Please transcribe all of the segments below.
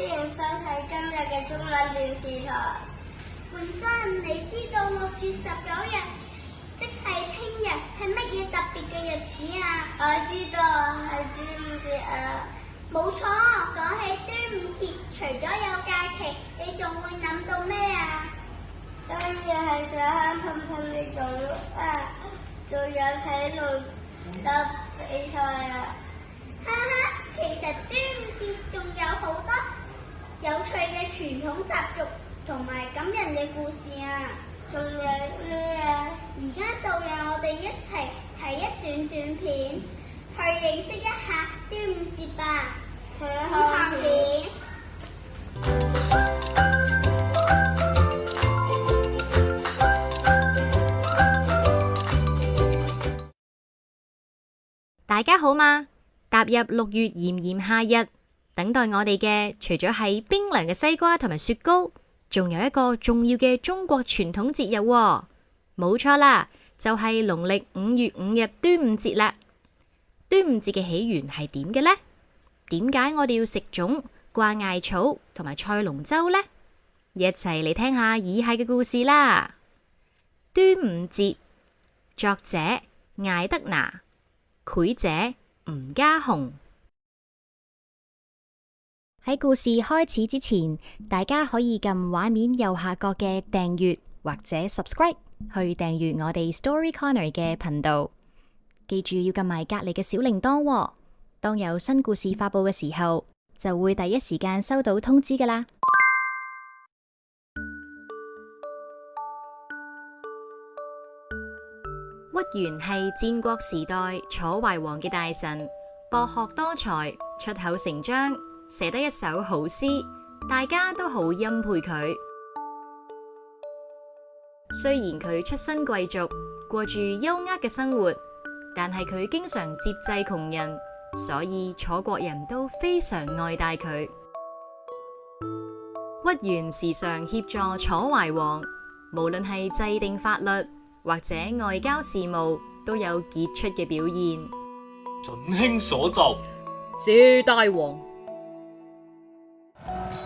迎收睇今日嘅中文電視台。本真，你知道6月19日，即係聽日，係乜嘢特別嘅日子啊？我知道係端午節啊。冇錯，講起端午節，除咗有假期，你仲會諗到咩啊？當然係想香噴噴呢種啊，仲有睇龍舟比賽啊。哈哈，其實端午節仲有好多有趣嘅傳統習俗同埋感人嘅故事啊！仲有咩啊？而家就讓我哋一齊睇一段短片，去認識一下端午節吧。請看片。大家好嘛！踏入6月炎炎夏日，等待我哋嘅除咗係冰涼嘅西瓜同埋雪糕，仲有一個重要嘅中國傳統節日喎。冇錯啦，就係農曆5月5日端午節啦。端午節嘅起源係點嘅呢？點解我哋要食粽、掛艾草同埋賽龍舟呢？一齊嚟聽下以下嘅故事啦。端午節，作者艾德拿，繪者吳家雄。喺故事開始之前，大家可以撳畫面右下角嘅訂閱或者 subscribe 去訂閱我哋 Story Corner 嘅頻道。記住要撳埋隔籬嘅小鈴鐺喎，當有新故事發佈嘅時候，就會第一時間收到通知㗎喇。屈原係戰國時代楚懷王嘅大臣，博學多才，出口成章，寫得一首好詩，大家都好欽佩佢。雖然佢出身貴族，過住優渥嘅生活，但係佢經常接濟窮人，所以楚國人都非常愛戴佢。屈原時常協助楚懷王，無論係制定法律或者外交事務，都有傑出嘅表現。準卿所奏，謝大王。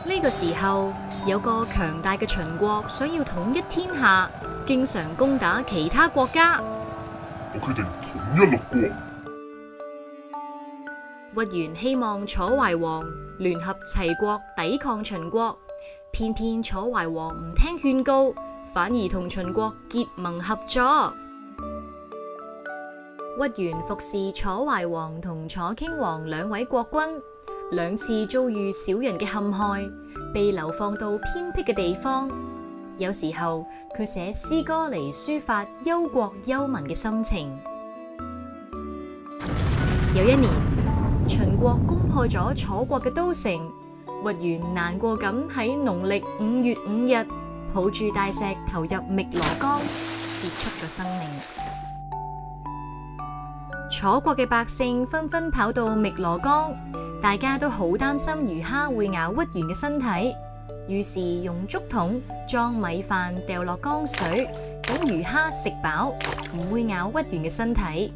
呢個時候，有個強大嘅秦國想要統一天下，經常攻打其他國家。我決定統一6國。屈原希望楚懷王聯合齊國抵抗秦國，偏偏楚懷王唔聽勸告，反而同秦國結盟合作。屈原服侍楚懷王同楚傾王2位國君，2次遭遇小人嘅陷害，被流放到偏僻嘅地方。有時候佢寫詩歌嚟抒發憂國憂民嘅心情。有一年，秦國攻破咗楚國嘅都城，屈原難過咁喺農曆5月5日抱住大石投入汨羅江，結束咗生命。楚國嘅百姓紛紛跑到汨羅江，大家都好擔心魚蝦會咬屈原嘅身體，於是用竹筒裝米飯掉落江水，等魚蝦食飽，唔會咬屈原嘅身體。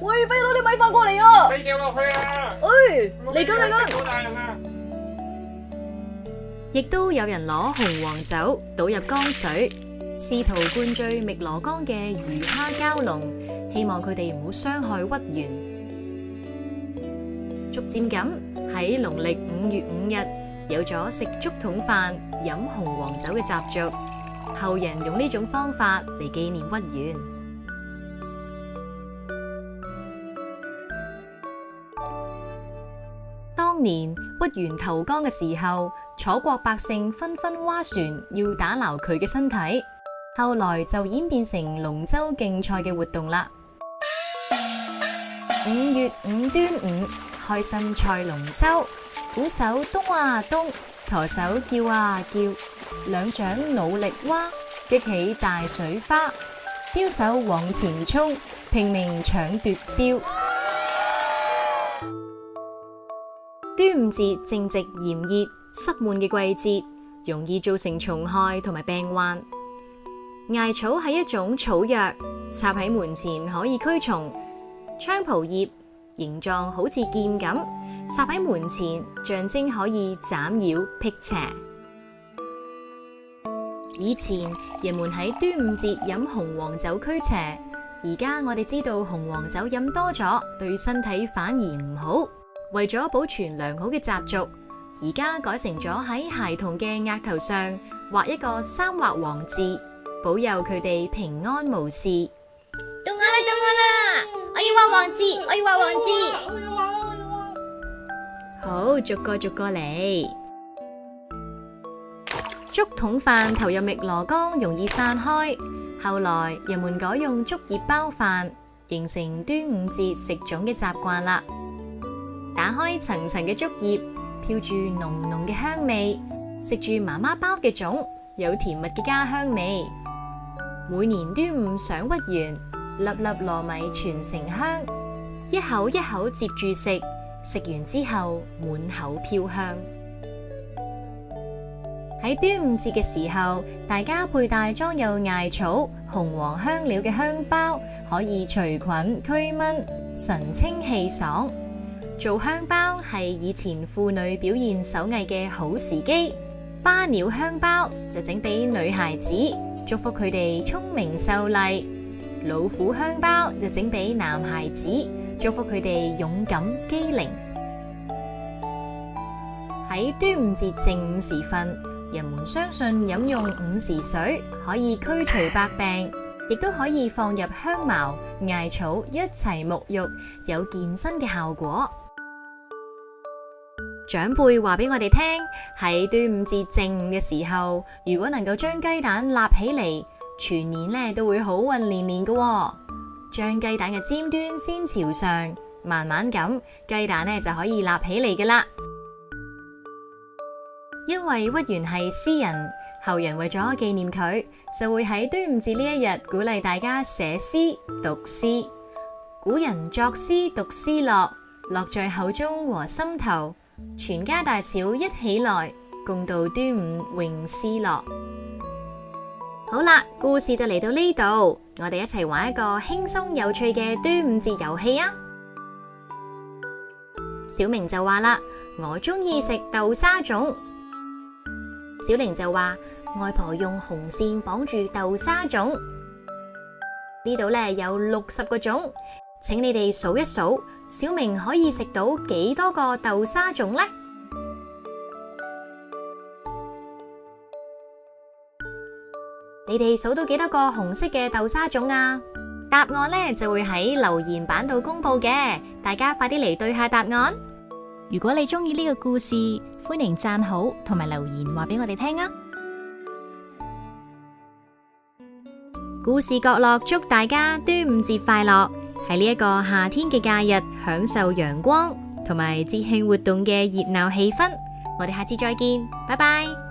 喂，快攞啲米飯過嚟啊！飛掉落去啊！嚟緊！好大人啊！亦都有人攞紅黃酒倒入江水，試圖灌醉汨羅江嘅魚蝦蛟龍，希望佢哋唔好傷害屈原。逐漸咁喺農曆5月5日，有咗食竹筒飯、飲紅黃酒嘅習俗，後人用呢種方法嚟紀念屈原。當年屈原投江嘅時候，楚國百姓紛紛划船要打撈佢嘅身體，後來就演變成龍舟競賽嘅活動啦。5月5端午，開心賽龍舟，鼓手咚啊咚，舵手叫啊叫，兩掌努力划，激起大水花，鏢手往前衝，拼命搶奪鏢。端午節正值炎熱濕悶嘅季節，容易造成蟲害同埋病患。艾草係一種草藥，插喺門前可以驅蟲。菖蒲葉形狀好似劍咁，插喺門前，象徵可以斬妖辟邪。以前人們喺端午節飲紅黃酒驅邪，而家我哋知道紅黃酒飲多咗對身體反而唔好。為咗保存良好嘅習俗，而家改成咗喺孩童嘅額頭上畫一個三畫黃字，保佑佢哋平安無事。到我啦！我要畫黃字，我要畫黃字。好，逐個嚟。竹筒飯投入汨羅江容易散開，後來人們改用竹葉包飯，形成端午節食粽嘅習慣啦。打開層層嘅竹葉，飄住濃濃嘅香味，食住媽媽包嘅粽，有甜蜜嘅家鄉味。每年端午賞屈原，粒粒糯米傳成香，一口一口接住食，食完之後滿口飄香。喺端午節嘅時候，大家佩戴裝有艾草、紅黃香料嘅香包，可以除菌驅蚊，神清氣爽。做香包係以前婦女表現手藝嘅好時機。花鳥香包就整俾女孩子，祝福佢哋聰明秀麗。老虎香包就整俾男孩子，祝福佢哋勇敢機靈。喺端午節正午時分，人們相信飲用午時水可以驅除百病，亦都可以放入香茅、艾草一齊沐浴，有健身嘅效果。長輩話俾我哋聽，喺端午節正午嘅時候，如果能夠將雞蛋立起嚟，全年都會好運連連嘅。將雞蛋嘅尖端先朝上，慢慢咁，雞蛋就可以立起嚟嘅啦。因為屈原係詩人，後人為咗紀念佢，就會喺端午節呢一日鼓勵大家寫詩、讀詩。古人作詩讀詩樂，樂在口中和心頭，全家大小一起來，共度端午詠詩樂。好啦，故事就嚟到呢度，我哋一齊玩一個輕鬆有趣嘅端午節遊戲啊！小明就話啦，我中意食豆沙粽。小玲就話，外婆用紅線綁住豆沙粽。呢度有60個粽，請你哋數一數，小明可以食到幾多個豆沙粽呢？你哋數到幾多個紅色嘅豆沙粽啊？答案就會喺留言板度公布嘅，大家快啲嚟對下答案。如果你中意呢個故事，歡迎讚好同埋留言話俾我哋聽啊！故事角落祝大家端午節快樂！喺呢一個夏天嘅假日，享受陽光同埋節慶活動嘅熱鬧氣氛。我哋下次再見，拜拜。